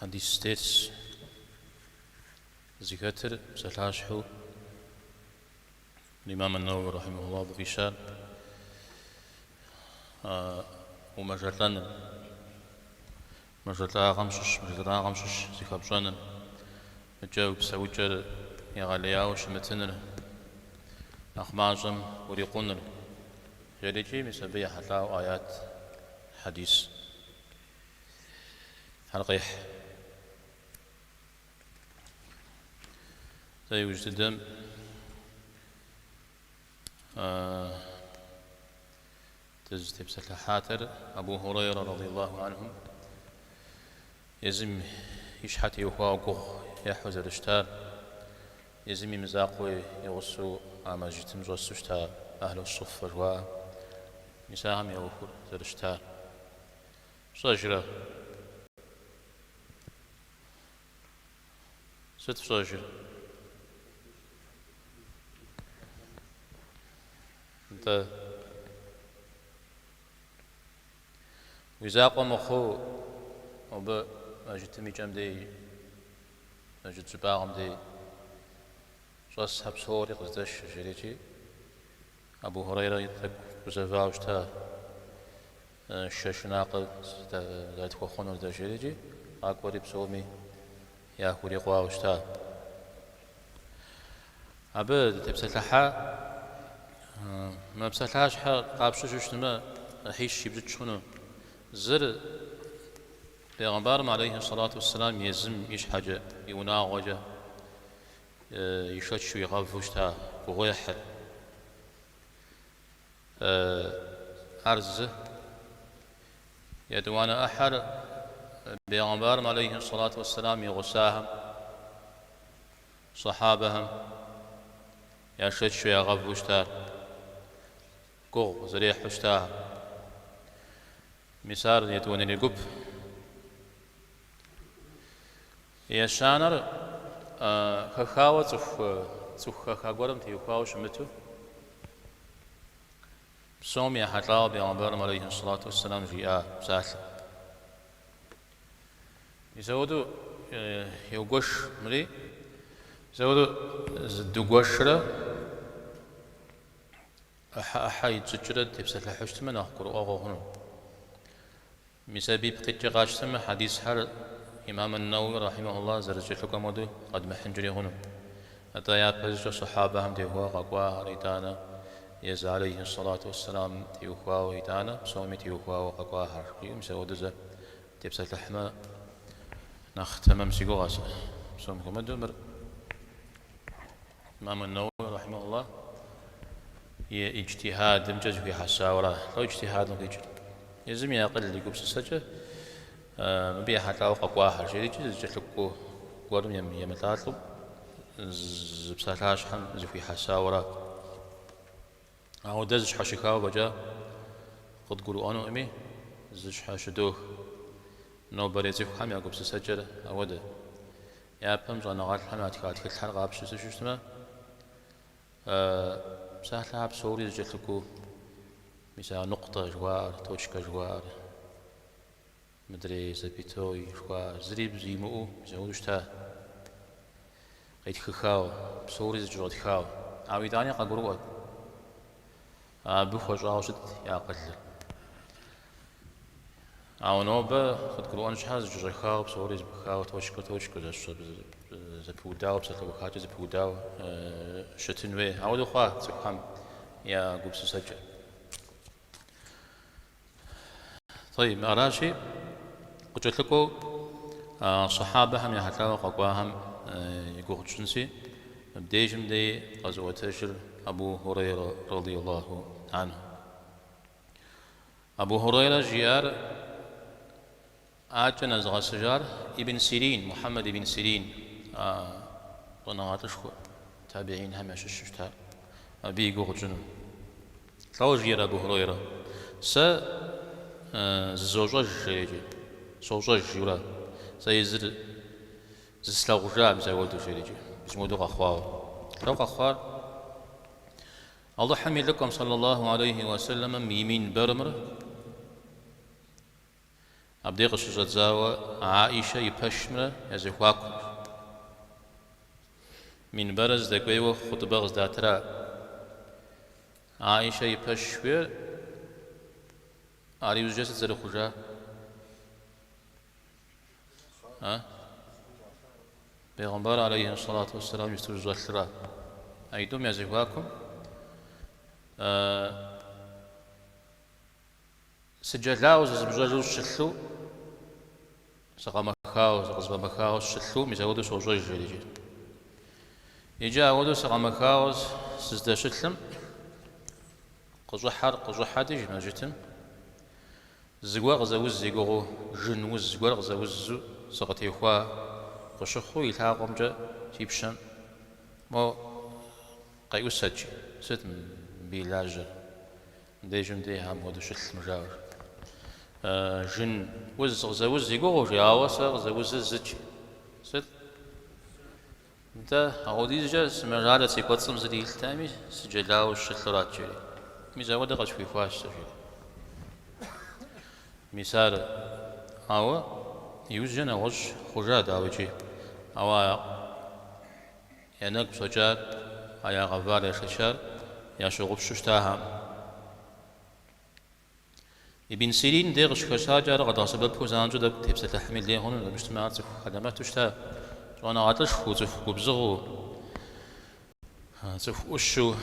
حديث ستيتس ذكر سلاشحو الإمام النووي رحمه الله بغيشان ومجرلان مجرلا غمشش زكابشان مجاوب سوجر يغالياو شمتنر أخماجم وريقونر جريجي مسبيا حتلاو آيات حديث حلقيح زي وجددم تجتب سلحاتر أبو هريرة رضي الله عنه يزم يشحت يوهاقه يحوز الاشتار يزم مزاقوي يغسو أما جيتم جوسو اشتار أهل الصفر و نساهم يوهو الاشتار صجرة ست صجرة انت ويزاقو مخو وب أجتمي جمدي أجت زباغم دي شخص حب صوري قصدش جريتي أبو هريرة يتك وزفاوشتا الشاشناق ذات خوخونو دا جريتي أكبري بصومي يا خوري قواوشتا أبد تبسلحا ما بسلحاش حا قابشوش ما حيش يبدت شنو زر پیغمبر عليه الصلاة والسلام يزم إيش حاجة يناغجة يشتشو يغفوشتا وغيحر أرز يدوانا أحر پیغمبر عليه الصلاة والسلام يغساهم صحابهم يشتشو يغفوشتا قو زريح وشتا مسار يدوانني قب يشانر خخاوة تخ خاغورم تيخاو شمتو بصوم حتلاو بيغمبر عليه الصلاة والسلام جاء بسال يسودو يوغوش ملي يسودو زدوغوشرا أحا يتسجرد تبسل حشتما نخقر أغوهن مسابيب قد غاشتما حديث حر إمام النووي رحمه الله زرجت لكم ودو قد محنجري هنا أتايات بزج صحابة هم تيهوا قوا ريتانا يز عليه الصلاة والسلام تيهوا ويتانا بصومي تيهوا وقوا هر مسود ز تبسل لحما نختم مسيقو غاس بصومكم الدمر إمام النووي رحمه الله اجتهاد مجز في حساورة لو اجتهاد نقيج يزم يقل اللي قبس السجة مبيع حتى وقوا حرجي جتلكو قرم يمتاطلب زبساتاش حم زفي حساورة أو دزش حشكاو بجا قد قولوا أنو أمي زش حشدوه نو بريزيف حم يقبس السجة أوده يا بهم زانا غال حم أتكات كل حلقة بشو سجشتما بسهل بصوري جتلكو مثلا نقطة جوار توشكا جوار مدري زبيتوي جوار زريب زيمو زودشتا قيد خخاو بصوري زجوت خاو عاويداني قاقروات بخوش راوشت يا قتل أو نوبة قد قرؤان شحاز جوج خاو بصوري زبخاو توشكا زبوداو بسلو خاجة زبوداو شتنوي عودو خواه تسبحان يا قبس سجل طيب أراشي قلت لكم صحابة هم يحتاجوا قواهم يقول جنسي بديجم دي غزوة تشر أبو هريرة رضي الله عنه أبو هريرة جيار آتنا زغا سجار ابن سيرين محمد ابن سيرين طنغاتشكو تابعين هم يشششتها أبي يقول جنو لو جيار أبو هريرة زوجة جيجي زوجة جيولا سيزر زسلاغجا مزاولدو جيجي بسمودو غخوار لو غخوار الله حمي لكم صلى الله عليه وسلم ميمين برمر أبدي قصة زاوة عائشة يبشمرة يزخواكم من برز دكويو خطبة غزداترا عائشة يبشمر أريد جسد زر خجا بيغمبر عليه الصلاة والسلام يستوجز الشراء أيدوم يزخواكم سجلاوز زبزوج الشلو سقام خاوز غزب مخاوز الشلو مزودو سوزوج جليجي يجي أودو سقام خاوز سزدا شلم قزوحر ديج ماجتم زغوا غزوز زيغو جنوز زغوا غزوز سقتي خوا قشخو يلها جا تيبشن مو قيو سجي ست بيلاج ديجم دي هم ودو شلم جاور جن وز غزوز زيغو جاوس غزوز زجي ست انت اودي جا سمجاله سيقصم زدي التامي سجلاو الشلرات جري ميزاوده قش في فاش سجي مثال هو يوجنا وش خجاد اوجي او ينك سجاد ايا غفار ششار يا شغب ششتاها ابن سيرين ديغش خشاجر غدا سبب كوزانجو دب تبس تحمل لي هون المجتمعات خدمات تشتا وانا عطش خوتف وبزغو تف وشو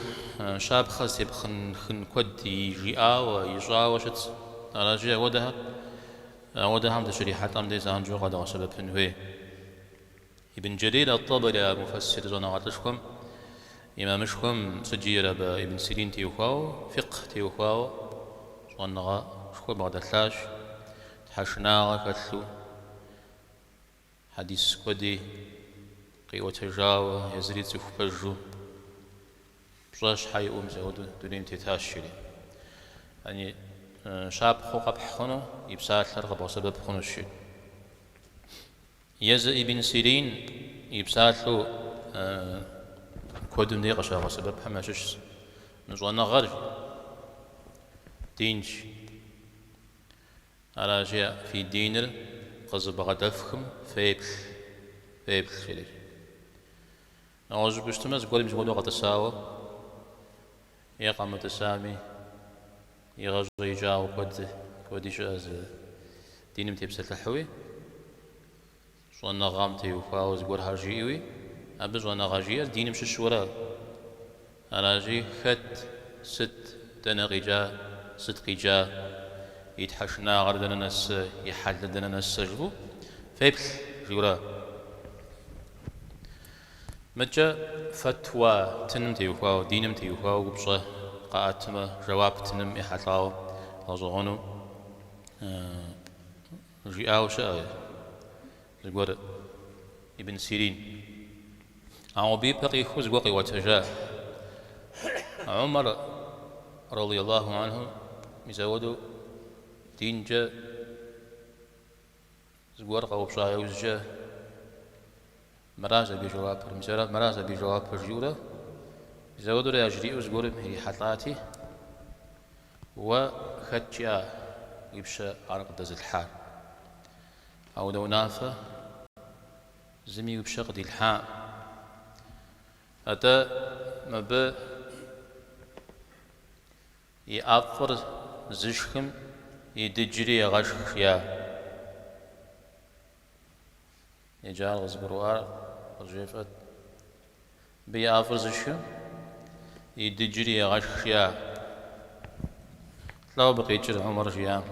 شاب خاص خن كود يجيا ويجا وشت راجي ودها هم تشريحات ام دي زانجو غدا سبب هنوي ابن جرير الطبري مفسر زنا عطشكم امامشكم سجير ابن سيرين تيوخاو فقه تيوخاو وانا شكو بعد الثلاش تحشنا كتلو حديث كودي قيوة تجاوة يزريد سفبجو بجاش حي زودو دونين تتاشري يعني شاب خوقا بحخنو يبسات لرغب وسبب خنو الشي يز ابن سيرين يبسات له كودو نيقشا وسبب حماشش نزوانا غرج دينش على جاء في دينر قصب غدفكم فيبل شلي نعوذ بشتمز قول مش قولوا غتساوى يقام تسامي يغزو يجاو كودي شاز دينم تبسل الحوي شوانا غامتي وفاوز قول هاجيوي أبز وانا غاجير دينم ششورا على جي خت ست تنغيجا صدقي جا يتحشنا غردنا ناس يحددنا ناس سجبو فيبل جورا مجا فتوى تنم تيوخاو دينم تيوخاو وبصه قاتمة جواب تنم يحطاو أظغنو جياو شاء زغور ابن سيرين أو بي بقي خوز وقي وتجا عمر رضي الله عنه مزودو دين جا زغور قو بصايو جا مرازا بجواب المسارات مرازا بجواب الجورة زودو لا يجري زغور هي حطاتي وختشا يبشى عرق دز الحال أو لو نافة زمي يبشى قد الحال أتا ما يأفر زشكم يدجري غشخ يا يجعل غزبروار رجيفت بيأفر زشكم يدجري غشخ يا لو بقيتشر عمر جيا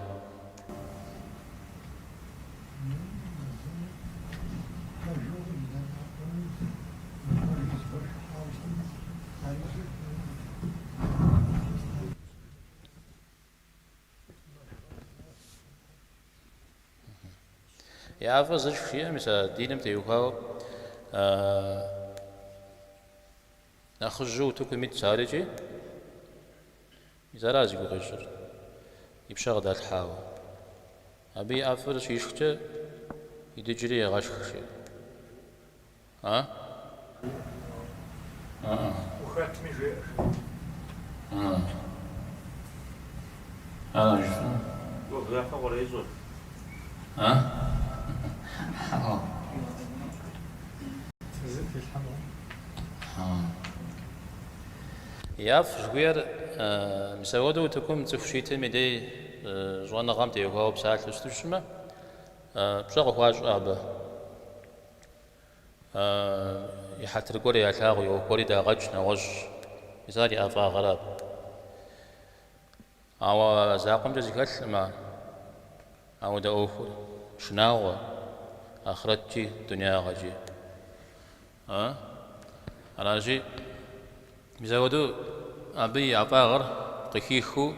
يعرف زوج شيء مثلا دينم تيوكاو ناخذ جو تكميت سارجي إذا رازق غشر يبشغل الحاوى أبي أفر شيء شكته يدجري غش شيء ها وخاتمي غير هذا شنو وضعف ولا يزول ها؟ في الحمام. ياف جوير مسودو تكون تفشيت ميدي جوانا غامتي هو بساعة لستوشما بشغل خواج أبا يحتر قولي يتاغي وقولي دا غج نوج يزاري أفا غراب أو زاقم جزي كلمة أو دا أوخو شناغو آخرتي دنيا غجي راجي مزودو أبي أفاغر قخيخو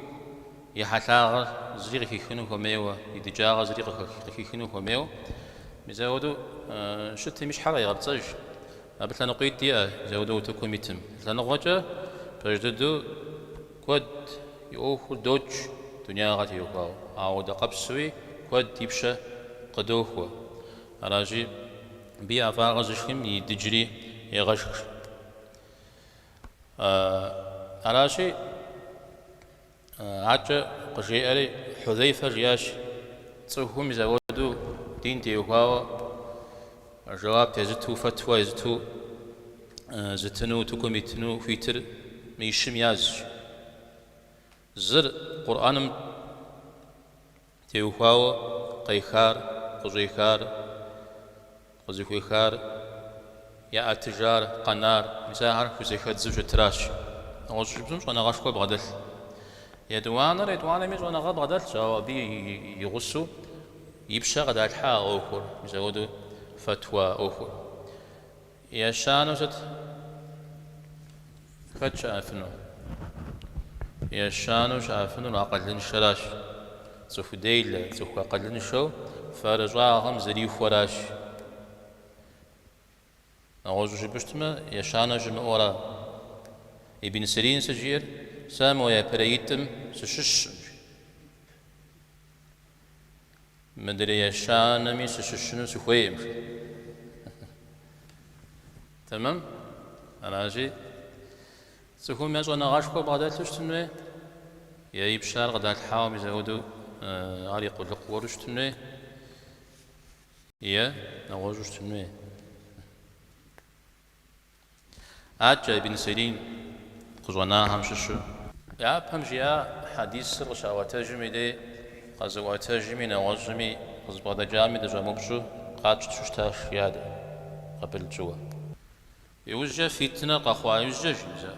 يحتاغر زريغ خيخنو هميو يدجاغ زريغ خيخنو هميو مزودو شتي مش حرا يغرتج أبت لنا قيد ديا مزودو تكو ميتم لنا غجا بجددو كود يوخو دوج دنيا غاتي يوخاو أو دا قبسوي كود يبشا قدوخو راجي بي أفاغر زشكم يدجري يغشك أراشي عجة قشيئري حذيفة رياش تصوهم يزودو دين تيوهاوا جواب تزتو فتوى يزتو زتنو تكوميتنو فيتر ميشم ياز زر قرآنم تيوهاوا قيخار قزيخار قزيخار يا أتجار قنار مساهر كوزيخات زوجة تراش أوش بزمش أنا غاشكو بغدل يدوانا ميز أنا غاب بغدل جوابي يغسو يبشا غدا الحا أوخر يزودو فتوى أوخر يا شانو ست فتش أفنو يا شانو شافنو ناقلن شراش سوف ديل سوف أقلن شو فرجعهم زريف وراش أعوذ جبشتما يشانا جمعورا ابن سيرين سجير سامو يا بريتم سشش مدري يشانا مي سششنو سخويم تمام أنا أجي سخوم يجو أنا غاشكو بغداد تشتمني يا يبشار غدا الحاوم يزودو غالي يقول لك ورشتمني يا نغوجو شتمني أجا ابن سيرين قزونا همششو يا بمجيا حديث سر شاواتاجمي دي قزواتاجمي نواجمي قزبادا جامي دجا مبشو قاتش تشتاش يادا قبل جوا يوجا فتنة قخوا يوجا جمزا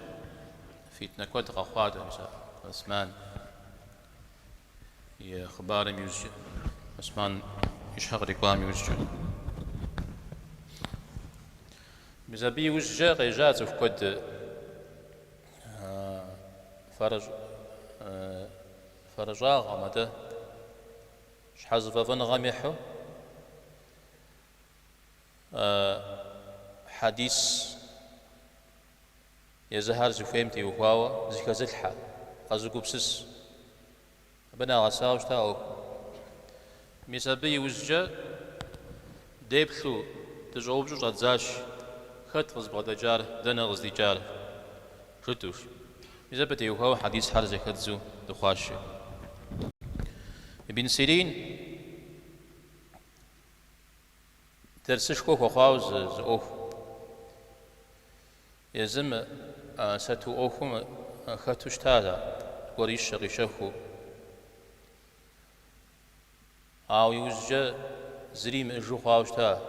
فتنة كوات قخوا دا عثمان يا خبار يوجا عثمان يشهق رقوام يوجا بزبي وجه غيجات في كود فرجا غمده شحال فن غميحو حديث يزهر زفيمتي وهواوا زيكا زلحة قازوكو بسس بنا غساوش تاو ميسابي وجه ديبثو تجاوب جوج غتزاش خط غزبغدا جار دنا غزدي جار شتوش إذا بدي وهو حديث حرزة خدزو دخواش ابن سيرين درسش كوخ وخاوز زوف يزم ستو أوفم خطوش تادا وريش غيشفو أو يوزجا زريم إجو خاوش تا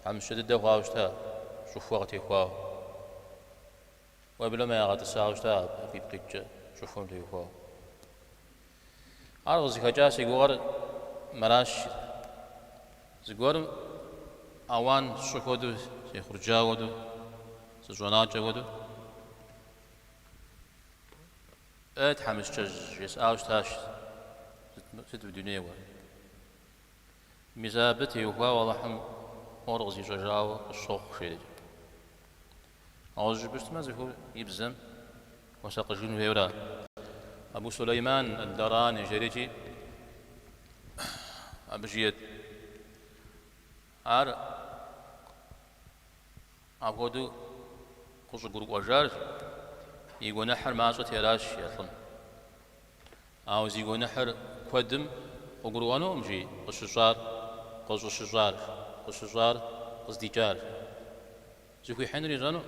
عم شدد خاوش تا شوف وقتي خواو وبلا ما يغطي ساوش تا في بقيتجا شوفهم لي خواو عرض زكاجا سيقور مراش زيقور أوان شوفودو سيخرجا ودو سجونات ودو حمش جج يسأوش تاش ست بدنيا و مزابتي وخواو والله حم أرغزي جاجاو الشوق شيء أوجب بس هو يبزم وساق جنو هيورا أبو سليمان الدراني جريجي أبجيت عار أبودو قص جروب وجار يقول نحر ما صوت يراش يطلن أو يقول نحر قدم وقروانو مجي قششار قششار قششار قصديجار زكوي حنري زانو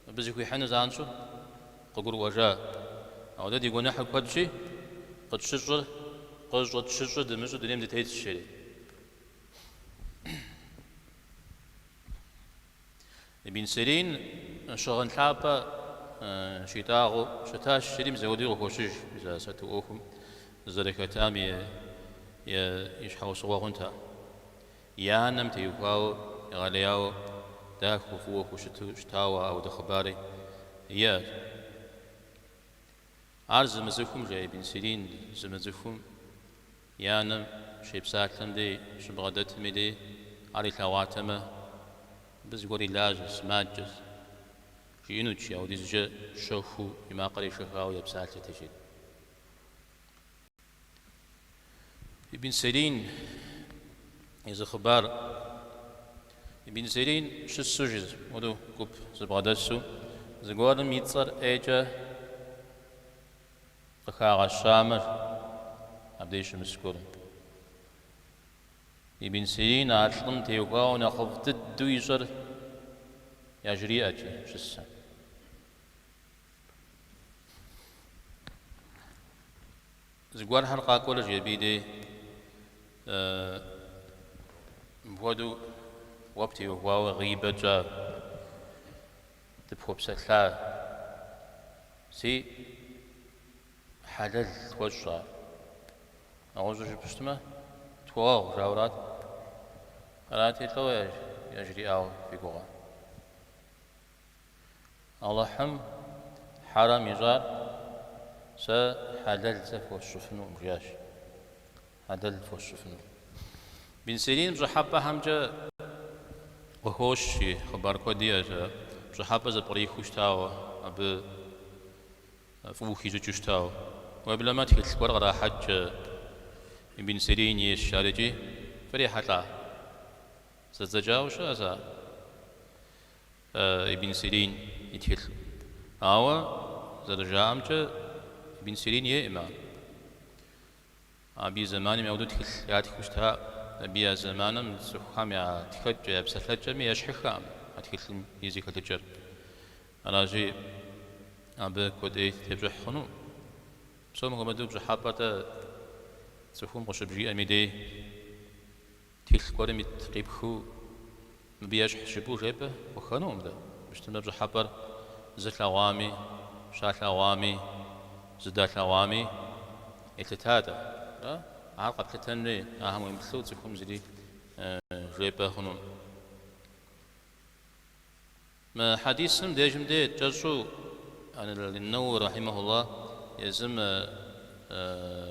بزكوي حن زانشو ققر وجا أو ده يقول نحن قد شيء قد شجر قد شجر دمشق دنيم دتهيت الشيء ابن سيرين شغل حابة شتاغو شتاش شريم زودي وخوشش إذا ستوهم ذلك تامي يشحو صواغنتا يا نم تيوكاو يغالياو داخو فوق وشتاوا أو دخباري يا عرض مزخم جاي بن سيرين زمزخم يا نم شيب ساكن دي شبغدت مدي علي ثواتمه بس قولي لاجس ماجس شينوتشي أو ديزجا شوفو بما قري شفاو يبسالة تجد ابن سيرين إذا خبار ابن سيرين شو السجز ودو كوب زبغدسو زقوار ميتصر ايجا قخاغ الشامر عبديش مسكور ابن سيرين عطلم تيوقاو نخفت الدويجر يجري أجي شسا زقوار حلقة كل جيبيدي بودو وقتي وهو غيبة جا تبخو بسلا سي حلل توجع أعوذ بشتمه تواغ جاورات قراتي لو يجري أو في قوة الله حم حرام يجار حلل زفو الشفنو مجاش حلل فو الشفنو بن سيرين بجحبة همجا وهوشي خبر كودية جا بجحبة زبري خوشتاو أب فوخي جوشتاو وبلما تحيل ورغرا حج ابن سيرين يشارجي فريحة لا زجاوش أزا ابن سيرين يتحيل أو زرجامج ابن سيرين يئما أبي زمان مودود تحيل ياتي خوشتها أبي زمان من سخام يا تخج بسلج مي يشحخام أتحيل يزي كتجر أنا جي أب كودي تبجح خنو سوم قمدو بجحابة سخوم قشبجي أميدي تيل قرم يتقيبخو مبياش حشبو جيبه وخنوم ده بشتم بجحابر زت لوامي شات لوامي زدات لوامي اتتادا عقب كتنري أهم يمثلو سخوم زدي جيبه خنوم ما حديثم ديجم دي جزو عن النووي رحمه الله يزم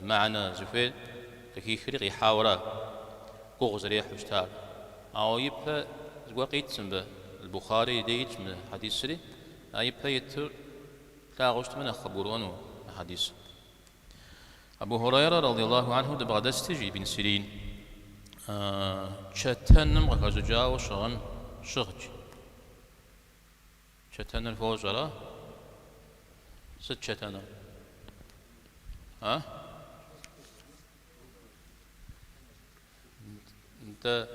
معنا زفير لكي خريق يحاورا قوغز ريح وشتار أو يبقى زواقيت سنبه البخاري ديت من حديث سري يبقى يتر لا غشت من خبرونه حديث أبو هريرة رضي الله عنه دبغ دستجي بن سيرين شتنم غزجا وشغن شغج شتن الفوزرة ست شتنم ها انت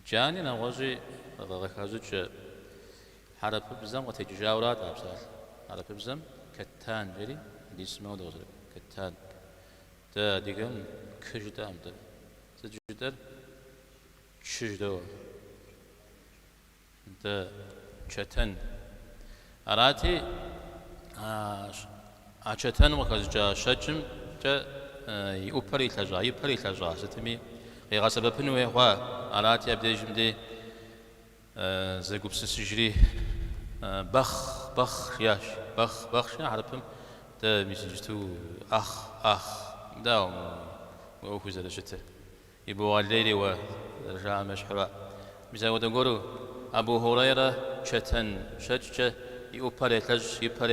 جاني نوازي غزج حرب بزم وتجاورات أبصار حرب بزم كتان جري دي اسمه دوزر كتان تا ديجم كجدا أمتر تجدر شجدو انت شتن أراتي أشتن وكذا شجم جا يوبري ثجا ستمي غير سبب إنه هو أراتي أبدي جمدي زقوب سجري بخ ياش بخ شنو عرفهم ده مسجتو أخ داوم وأخوز هذا شتى يبوا الليل ورجع مشحرة مثلا ودقولوا أبو هريرة شتن شجة يبري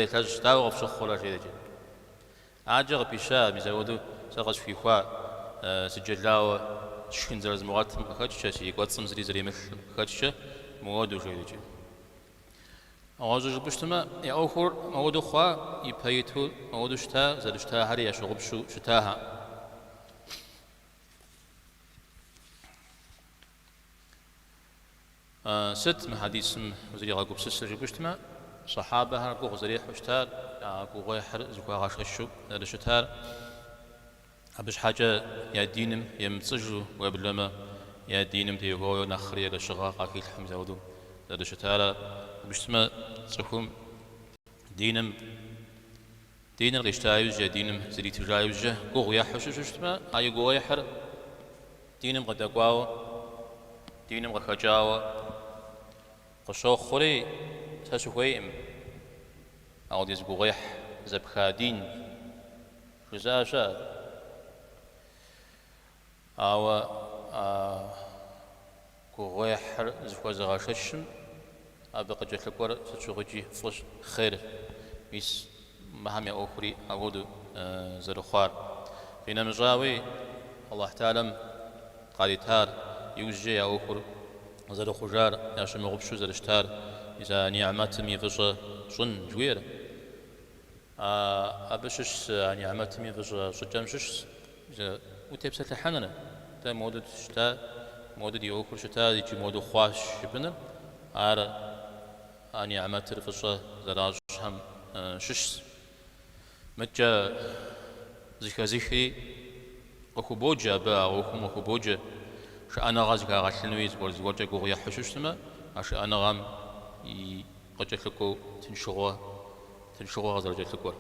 ثلج داو في شخورة جديدة عاجر بيشا مثلا ودو سقط في خوا سجلاو شكن زرز مغاتم خدشة شيء قد سمزري زري مثل خدشة موادو جديدة أوازج بشتما يا أخر مودو خوا يبيتو مودو شتا زاد شتا هري يشغب شو شتاها ست محاديث وزري غاقوب سسر بشتما صحابة هرقو غزريح وشتار غاقو غيحر زكوا غاش الشو زاد شتار أبش حاجة يا دينم يمتصجو وبلما يا دينم تيغو نخري لشغا قاكي الحمزة ودو زاد شتار بشتما صحوم دينم غيشتايوز يا دينم زري تجايوز قوغ يحوش شتما أي قوغ يحر دينم غدقواو دينم غخجاو قشو خوري تسويم أو ديز قوغيح زبخادين خزاشا أو قوغيح زفوا زغاششم أبقى جلكور تشوغجي فلش خير ميس مهم أخري أقول زرخار فينا مجاوي الله تعالى قالتار يوجي أخر زر خجار يا شم غبشو زر اشتار إذا نعمتم يفجر شن جوير أبشش نعمتم يفجر شجمشش إذا وتبسط لحننا تا مودد شتا مودد يأخر شتا يجي مودد خواش بنا نعمت الفجر زراج هم شش متى زخري أخو بوجا با أخو بوجا شأنا غازك غاشلنويز ورزوجا قوغيا حشوشتما أنا غام قجلكو تنشغوا غزرجلكو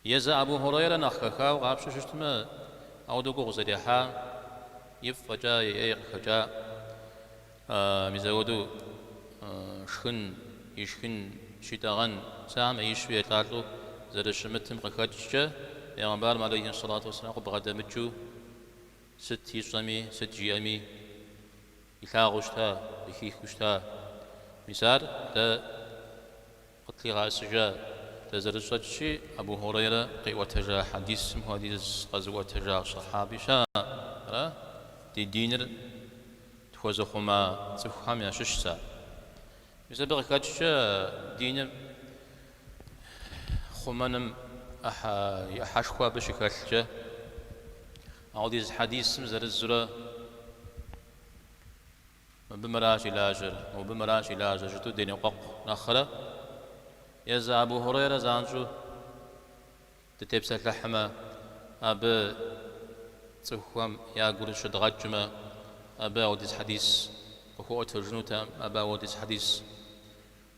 يزا أبو هريرة نخخا وغابشوشتما أو دوغو غزريحا يفجا يأيق خجا مزودو شخن يشخن شيطان سام يشوي تارلو زاد شمتم قخاتشا پیغمبر علیه الصلاة والسلام بغدامتشو ست يصمي ست جيامي يلاغوشتا يخيخوشتا مسار تا قتلي غاسجا تزرشتشي أبو هريرة قوة حديث حديث غزوة صحابي شا دي دينر تخوزخما تفهم يا ششسا مسار بغكاتشا دينر خمانم أحشوا بشكلجة عوديز حديث مزر الزرا بمراش لاجر وبمراش لاجر جتو دين قق نخرة يزا أبو هريرة زانجو تتبسل لحمة أب تخوم يا قرش دغجمة أبا عوديز حديث وهو ترجنوتا أبا عوديز حديث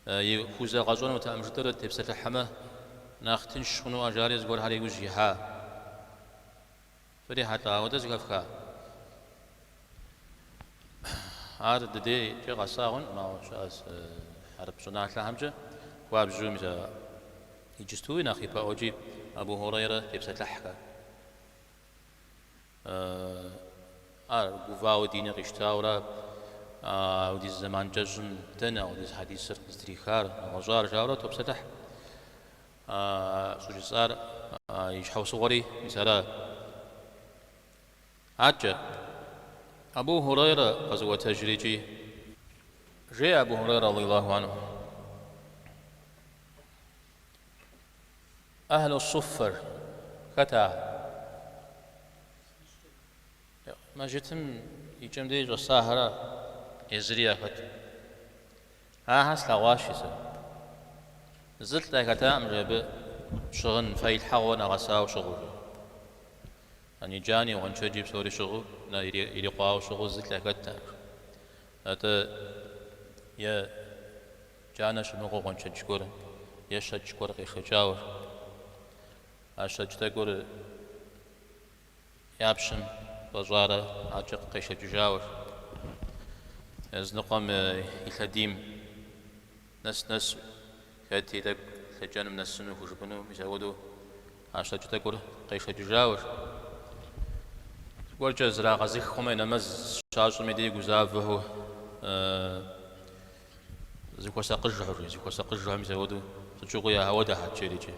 يخوزا غزونوتا أمجدر تبسل لحمة ناختن شنو أجاريز قول هاري وجيها فري حتى ودز غفكا عاد دي جي غساغن ما شاس حرب صناعة لهمجة وابجو مجا يجستوي ناخي باوجي أبو هريرة يبسط لحكا قوفاو دين غشتاورا ودي الزمان جزم دنا ودي حديث استريخار غزار جاورا تبسط لحكا سوجي صار يشحو صغري مثلا عجة أبو هريرة غزوة تجريجي جاء أبو هريرة رضي الله عنه أهل الصفر كتا ما جتم يجم ديج الصاهرة يزريا كت هاس لغاشيسة زلت لكتا أمجب شغن فايل حغونا غساو شغل أني جاني وانشو جيب سوري شغل نا إلي قواو شغل زلت لكتا أتا يا جانا شمغو وانشو جكور يشا جكور قيخ جاور أشا جتاقور يابشم بجارة عجق قيش جاور يزنقم يخديم نس كاتي لك لجان من السنة وجبنو مزودو عشان تقول قيش جاور تقول جزرا غزيك خما نمز شاش ميدي جزافه زيكو ساقجه مزودو تجوغ يا هودا حتشيريجي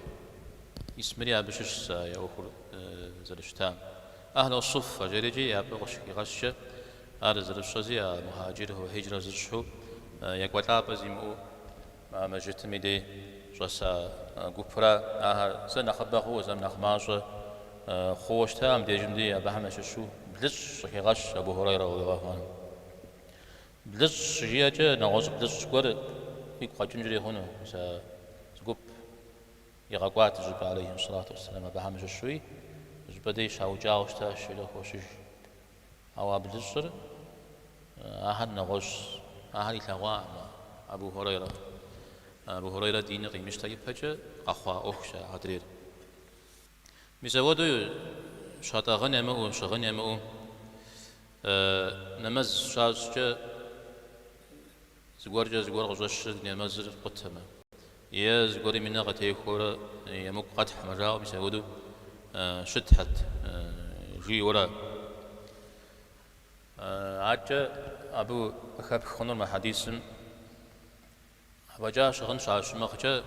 اسمري ابشش يا اخر زلشتام اهل الصفه جريجي يا بغش غش ارز الشزي مهاجر هو هجره زشو يقولا بزيمو ما مجتمع دي جسا قبرة زن خبخو زن خماش خوش تام دي جمدي أبهمش شو بلش غش أبو هريرة رضي الله عنه بلش جيجة نغوص بلش قر يقع جنجري هنا سقب يغاقوات جب عليه الصلاة والسلام أبهمش شوي جبدي شاو جاوش تاشي لخوشش أو بلشر أهل نغوص أهل يتغوى أبو هريرة دين قيمش طيب هجا أخوا أخشى هدرير مزودو شاتا غنمو شغنمو نمز شاش زغور غزوش نمز قتما يا زغوري من غتي خورا يمك قد حمراء مزودو شتحت جي ورا عاد أبو خاب خنور ما حديثم وجا شغن شاش مخجا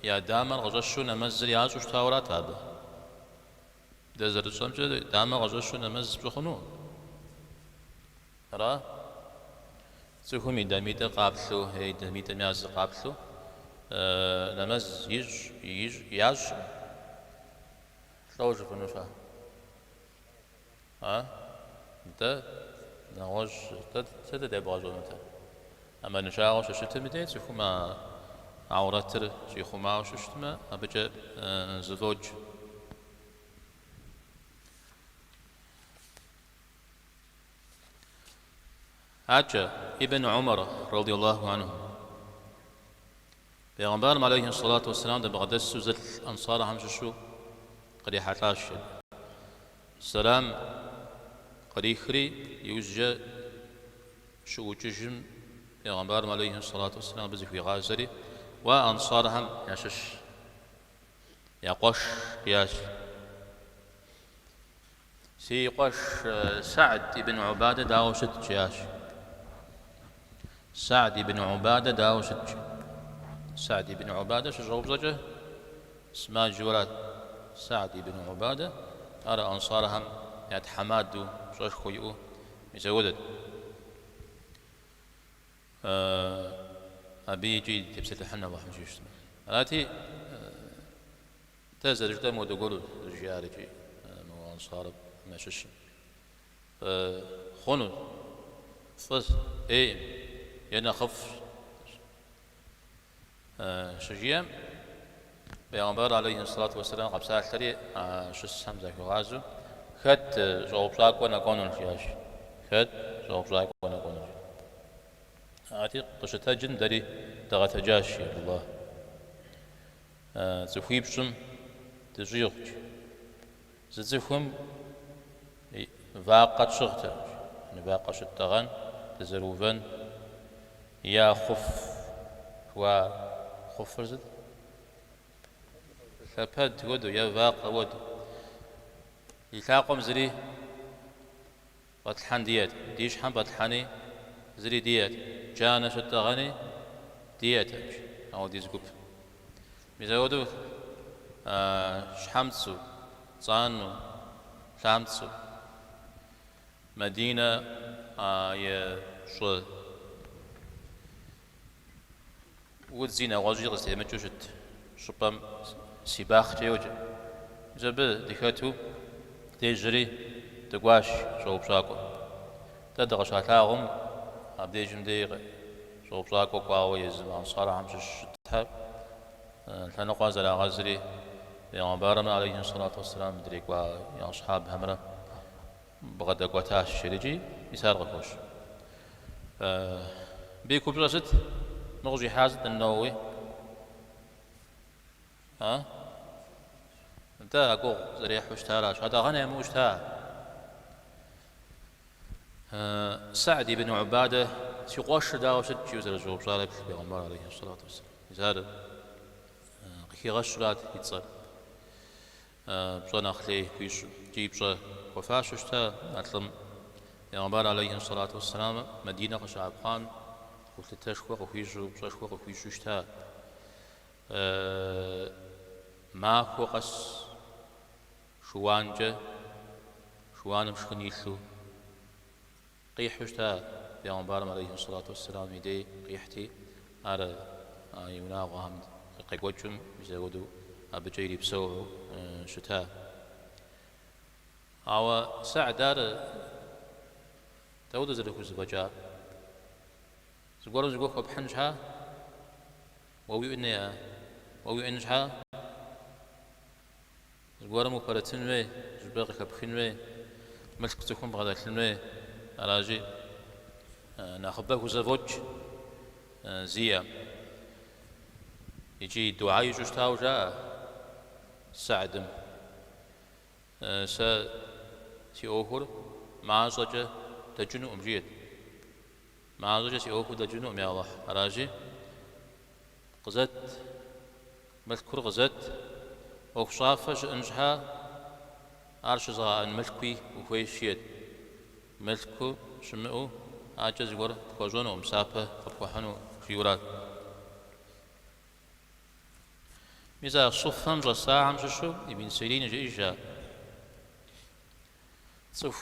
يا دام غزوش نمز رياض وشتاورات هذا دزر سمجة دام غزوش نمز بخنو را سوكمي دميت قابلو هي دميت مياز قابلو نمز يج شلوج بنوشا ده نواج ده ده باجونته أما نشاء وششت مديت سوكما عورتر سوكما وششتما أبجا زوج حاجة ابن عمر رضي الله عنه بيغمبار عليه الصلاة والسلام ده بغداد سوزل أنصار همششو قري حتاش السلام قري خري يوجد شو وججم بيغمبار عليه الصلاة والسلام بزي في غازري وأنصارهم يشش يقش ياش سيقش سعد بن عبادة داوشت جياش سعد بن عبادة داوشت سعد بن عبادة شجوب زجه اسماء جورات سعد بن عبادة أرى أنصارهم يتحمادوا شوش خويئوا يزودد أبي جي تبسل الحنة الله مجيش الاتي تازل جدا مو دقول رجالي جي مو أنصار ماشش خنو فس إيه ينا خف شجيم بيغمبر عليه الصلاة والسلام قبل ساعة تري شس همزة كغازو خد جواب ساق ونقونن فياش خد جواب ساق ونقونن عاتق قشتها جندري دغت جاشي الله زخيبشم تجيغ ززفهم فاقت شغته فاقت شتغن تزروفن يا خف وخف رزد فبد ودو يا فاق ودو يتاقم زري بطلحان ديات ديش حم بطلحاني زري ديات جانا شتغني ديات أو ديز قب مزودو شحمتسو صانو شامتسو مدينة يا شو وزينا غازي غزي مجوجت شبام سباخ تيوجا جب دكاتو تجري تقواش شوب ساكو تدغ شاتاهم عبدي جمدي شوب ساكو قاو يزم أنصار عمش الشتها تنقاز على غزري بيغمبارنا عليه الصلاة والسلام دريك يا أصحاب همرة بغدا قوتاش شريجي يسار غفوش بيكو بلست نغزي حازت النووي انت اقول زريح وشتاراش هذا غنم وشتا سعد بن عبادة سيقوش داوشت جوز الجوب صالح بيغمبار عليه الصلاة والسلام يزار قي غشرات يتصل بصنا خليه ويش جيب صا وفاش وشتا أطلم بيغمبار عليه الصلاة والسلام مدينة شعب خان قلت تشكوى وفيشو بصشكوى وفيشو شتا ما فوقس شوانجة شوان مشخنيثو قيح وشتا بيغمبارم عليه الصلاة والسلام يدي قيحتي على يناغهم قيقوجم بزودو أبجيري بسوعو شتاء أو ساعة دار تود زلكو زبجا زقورم زقوك بحنجها ووي إنجها زقورم وقرتنوي زباقك بخنوي ملك تكون بغدا كلمة راجي ناخبك وزفوج زيا يجي دعاء يجوشتها وجاء سعدم سا سيوهر مع زوجة تجنو أمجيد مع زوجة سيوهر تجنو أمي الله راجي قزت ملكور غزت وخصافش انجها عرش زغا ان ملكوي وخويشيد ملكو شمئو عجز غور كوزونو مسافة فرقوحنو فيورات ميزا صفن جسا عمششو ابن سيرين جيجا صف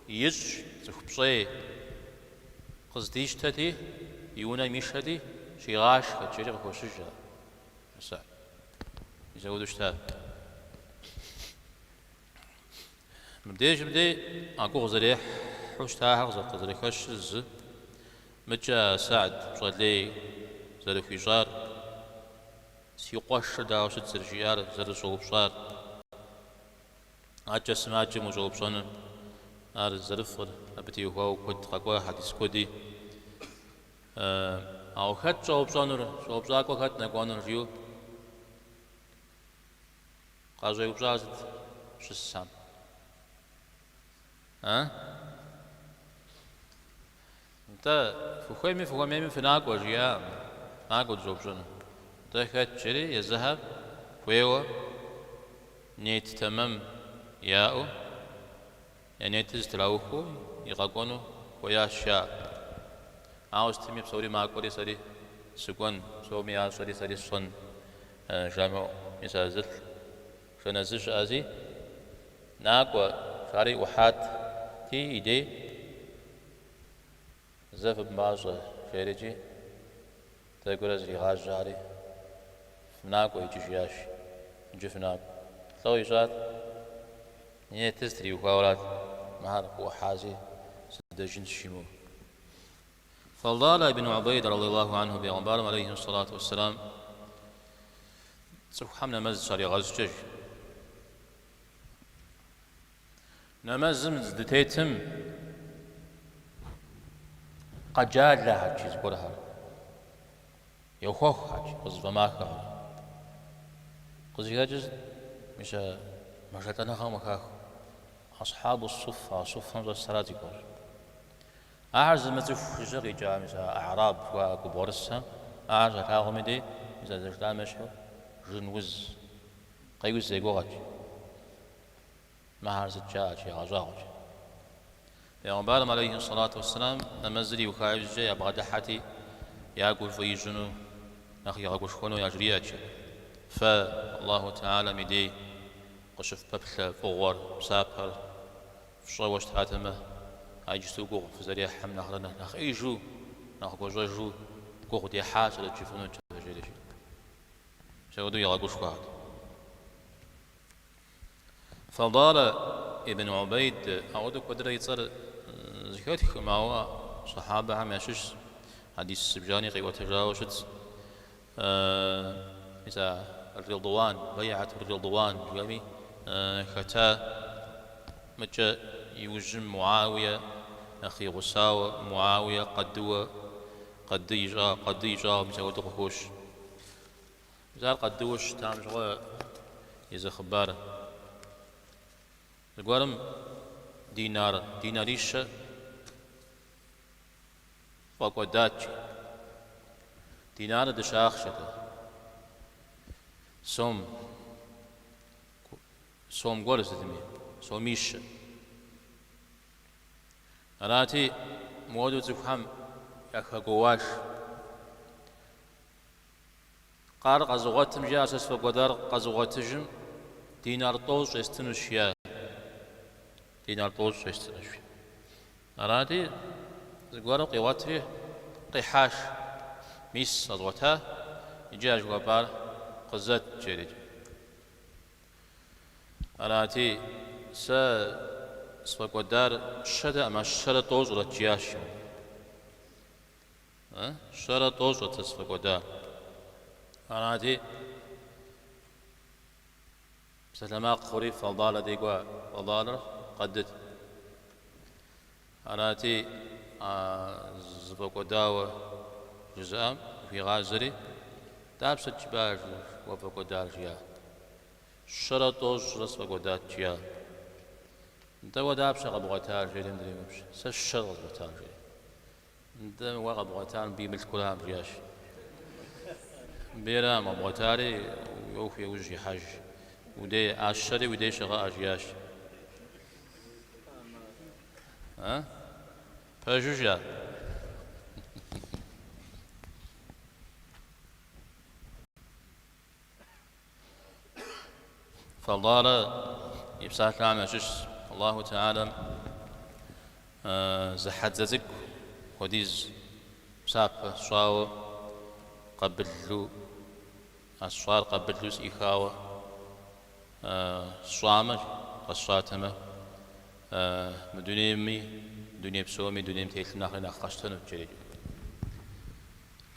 يج صف بصي قصديش تتي يونا ميشتي شيغاش كتشيري غوشجا مساء يزودوش تاب مبدي أكو غزريح حوش تاها غزريح كش متجا سعد صلي زر في جار سيقوش دا وشد سرجيار زر صوب صار عجا سماج مجوب صن ار زرفر أبتي هو كنت قوا حديث كودي أو خد صوب صاكو خد نقوان ريو قازو يبزازد شو السام انت فخوي في ناقو جيا ناقو جوبجن تخت شري يذهب فيو نيت تمام ياو يعني تزتلاوكو يقاقونو ويا شا عاوز تمي بسوري ماكوري سري سكون سوميا سري صن جامع مسازل فنزش ازي ناقو شاري وحات تي إيدي زف بمازة شيريجي تقول أزري غاز جاري فناكو يجيش يجي فناكو ثو يجات نيه تستري وخاورات مهار وحازي سدجن الشمو فضال بن عبيد رضي الله عنه بيغمبار عليه الصلاة والسلام سبحانه مز شاري غاز جج نمازم زدتيتم قجال لها تشيز قولها يوخوخ حاج قز فماكا قز يجز مش تنخا مكاخ أصحاب الصفة صفة الصلاة يقول أعرز متف جري جا مش أعراب وكبورسها أعرز كاغم دي مش زرتا مشو جنوز قيوز زيقوغاج ما هرزت جاء شيء غزاوج پیغمبر عليه الصلاة والسلام نمزلي وخارج جاء بغدحتي يأكل في جنو نخي يأكل شكونه يجرياتي فالله تعالى مدي قشف ببخ فوار مسافر فشوش تاتمه أيجستو قوق في زريح حم نخلنا نخ إيجو نخ قوجو قوق دي حاجة تشوفونه تجري شودو يأكل شكوات فضال ابن عبيد أعود قدر يصير زكاتك معه صحابة عم يشش حديث السبجاني قيوة تجاوشت إذا الرضوان بيعة الرضوان جميع ختا متى يوجم معاوية أخي غساوة معاوية قديجا مسود قخوش إذا قدوش تام شغل إذا خباره القرم ديناريش وقداتش دينار دشاخشته سوم قرز دمي سوميش راتي مودو زفحم يخا قواش قار قزغوتم جاسس فقدر قزغوتجم دينار طوش يستنشيا دينار طوش يستنشيا أرادي زقوارو قيواتري قيحاش ميس أضوتها يجاج وبار قزت جريج أراتي سوق ودار شدا ما شدا توز ولا تجياش شدا توز ولا تسوق ودار أراتي سلما قري فضالة ديقوا فضالة قدت أراتي زبق وداوة جزام في غازري دابس الجبال وفق ودار جيا شرطوز رس وقودات جيا دوا دابس غبغتار جيل ندري مش سشر غبغتار جيل دوا غبغتار بيمل كلام رياش بيرا مبغتاري يوفي وجي حاج ودي عشري ودي شغا أجياش ها فجوجا فالله يبساك عام جس الله تعالى زحد ززك وديز بساق صاو قبلو الصار قبلو سيخاوة صامر قصاتما مدنيمي دنيا بسومي دنيا متيل ناخل ناخشتن بجريج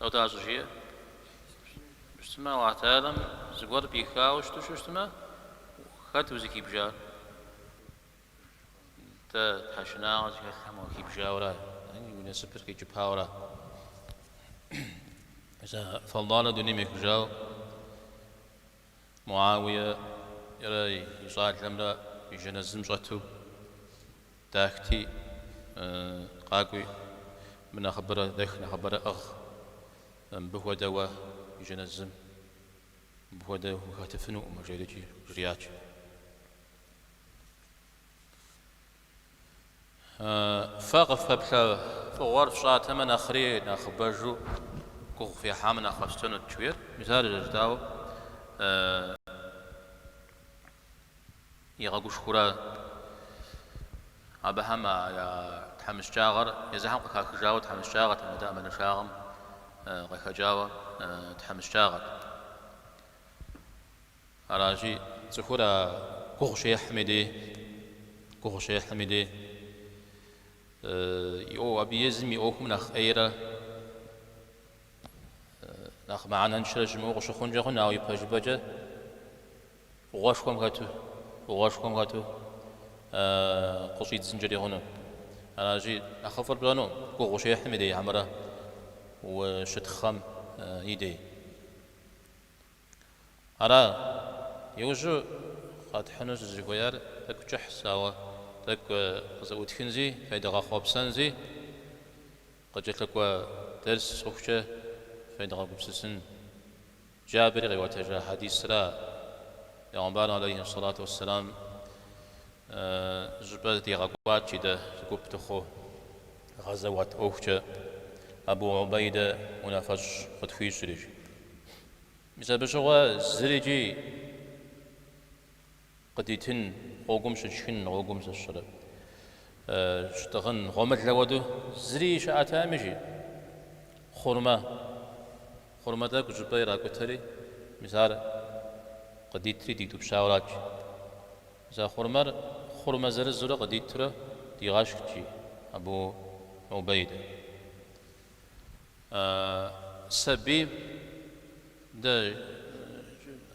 لو تعزوجيه بسما وعتالم زغور بيخاوش تشوشتما خات وزكي بجار تا حشنا زي خمو كي بجاورا يعني ونسبر كي جباورا إذا فضال دنيا مكجاو معاوية يرى يصار لملا يجنزم جاتو داكتي قاقوي من أخبره دخ نخبره أخ بهو دوا يجنزم بهو دوا هاتفنو مجالجي جرياج فاقف فبلا فوار فشات من آخرين أخبرجو كوخ في حامن أخستن التوير مثال الجداو يغاقوش خورا أبهم يا تحمس جاغر يزحم قا خجاو تحمس جاغر تمدا من شاغم قا خجاو تحمس جاغر أراجي زخورا كوخ شيخ حميدي كوخ شيخ حميدي يو أبي يزمي أوكم نخ أيرا نخ معنا نشرج موغ شخون جخون أو يبهج بجا وغاشكم غاتو وغاشكم غاتو قصيد زنجري هنا أنا جي أخفر بلانو كوغ شيخ حميدي عمره وشتخم يدي أرا يوجو قد حنوز زيغويار تك جح سوا تك قزوت خنزي فايدا غاخوب سنزي قد جتلك درس خوشة فايدا غاخوب سن جابر غيواتجا حديث را يغنبال عليه الصلاة والسلام جبال دي غاقوات جدا زكوب تخو غزوات أوخشة أبو عبيدة منافج قد في سريج مثل بشغة زريجي قد يتن غوغم شجن غوغم شجر شتغن غمت لودو زري شاعتها مجي خرمة داك جبال راكوتري مثال قد يتري ديكتو بشاوراج إذا خرمة زر قد يترى دي غاشكتي أبو عبيدة سبي ده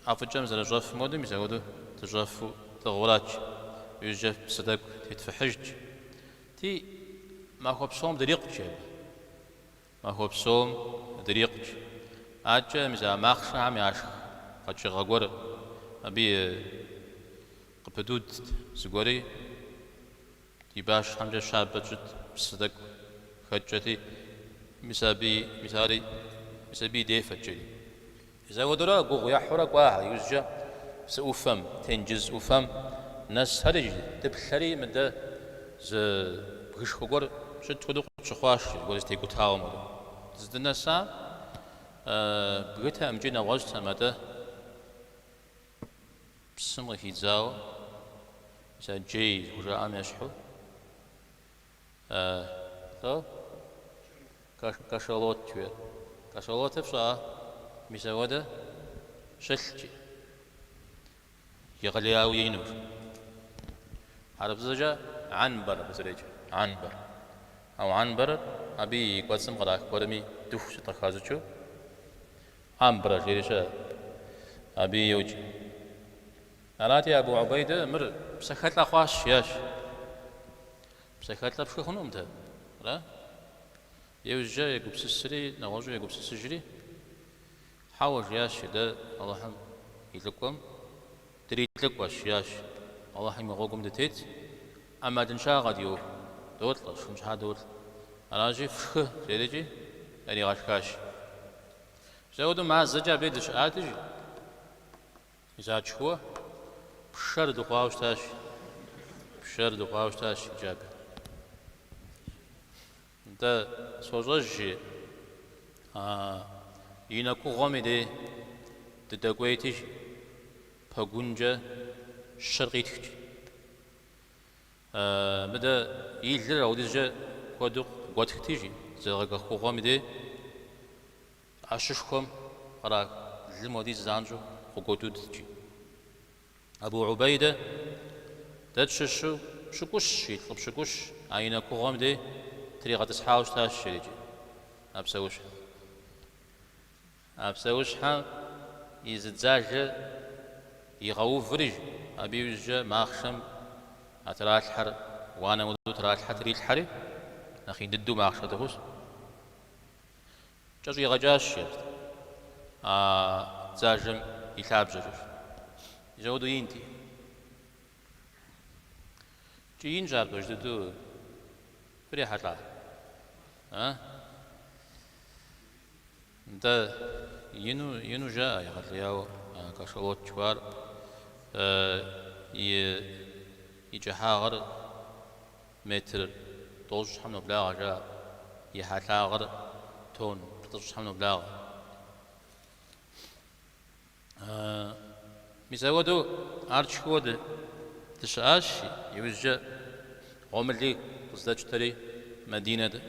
عفجام زر جاف مودم يزودو تجافو تغوراج يجف صدق تتفحج تي ما هو بصوم دريقج ما هو بصوم دريقج أجا مزا ماخش عم يعش قد شغور أبي قبدود زغوري يباش حمجة شاب بجد صدق خجتي مسابي ديفة جدي إذا ودرا قو يحرق واحد يوزجا سأفهم تنجز أفهم ناس هرج تبخري من ده ز بخش خور شد تدق شخواش يقول استيقظ تاو مدو زد الناس بغيتها أمجينا واجتها مدى بسمغ في زاو إذا جي وجاء أم يشحو كشالوت توير كشالوت بصا مسودة شلتي يغلياو ينور عرب زوجة عنبر بزريج عنبر أو عنبر أبي قسم قراك برمي دوف شتخازوچو عنبر جيرشة أبي يوجي أراتي أبو عبيدة مر بسكت لخواش ياش بسكت لبشو خنوم ده لا يوجي يقوم سسري نواجو يقوم سسجري حاول ياش ده الله هم يلقم تريد لك واش ياش الله هم يغوكم دتيت أما دنشا غاديو دوت لاش مش هادول أراجي فخ زيدجي يعني غاشكاش زودو مع الزجا بيدش آتجي إذا تشوه بشر دقاوش تاش بشر دقاوش تاش إجابة ده سوزجي ينكو غامدي تدقويتج بقونجة شرقيتج مدى يلر أو دجا قدق قدختيجي زغا خو غامدي عششكم قراك المودي زانجو وقدودتجي أبو عبيدة تدششو شكوش يطلب شكوش عينا كوغام دي طريقة تسحاوش تاش شريجي أبسوشها يزدزاج يغو فرج أبي وجه ماخشم أتراك الحر وأنا ودو تراك حتري الحري أخي ددو ماخشة تغوش جاجو يغجاش يرد زاجم يلعب جاجوش جودو ينتي جين جاب وجدو فري حتلا ده ينو جاء يقول ياو كشلوت شوار يجهاغر متر توج حمل بلاغ جاء يحتاغر تون توج حمل بلاغ مسودو أرشكود تشاش يوجد عملي قصدت تري مدينة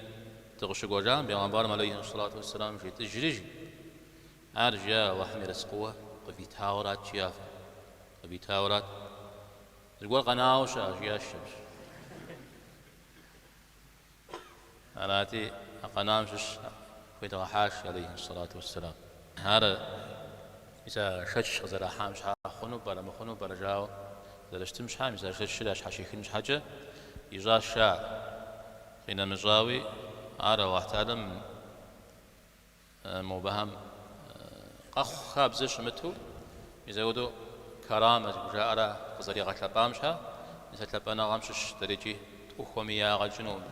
تغشق وجام بيغمبار عليه الصلاة والسلام في تجريج أرجع وحمي رزقوه وفي تاورات شيافة وفي تاورات تقول قناوش أجياء الشمس أراتي قنامش في تغحاش عليه الصلاة والسلام هذا إذا شش غزر حامش خنو برا مخنو برا جاو درشتمش حام إذا شش لاش حشيخنش حاجة يجا شاع خينا مجاوي أرى واحتالم مبهم قخ خابزش متو إذا ودو كرامة جاء أرى غزري غتلا بامشها إذا تلبنا غامشش دريجي أخومي غجنون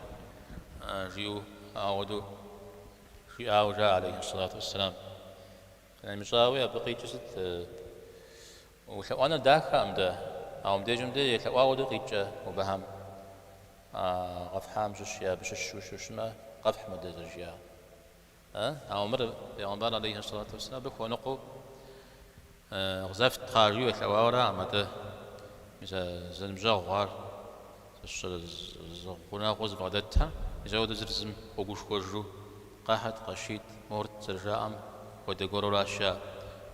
جيو أودو في أو جاء عليه الصلاة والسلام يعني مجاوي أبقي جسد وأنا داخل أمده أو مدي جمدي يتواو دقيقة وبهم غفحام جشيا بششوشما قفح مدى زجيا أو مر بيغمبر عليه الصلاة والسلام بكو نقو غزفت خارجي وتواورا مدى مثل زلمجاغوار زغونا غوز بغدادتها يزود زرزم وقوش كوجرو قاحت قشيت مورت زرجاءم ودقورو راشا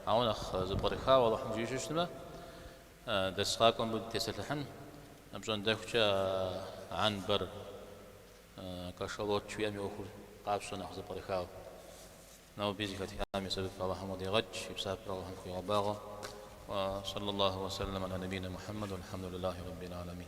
أو نخ زبرخا والله مجيش شنما دسقاكم بدتسلحن نبجون دخشا عن بر كشلوت شوية ميوخر قابشنا نخ زبرخا نو بيزي فتحام يسبب الله مضي غج يبساب الله في غباغه وصلى الله وسلم على نبينا محمد والحمد لله رب العالمين.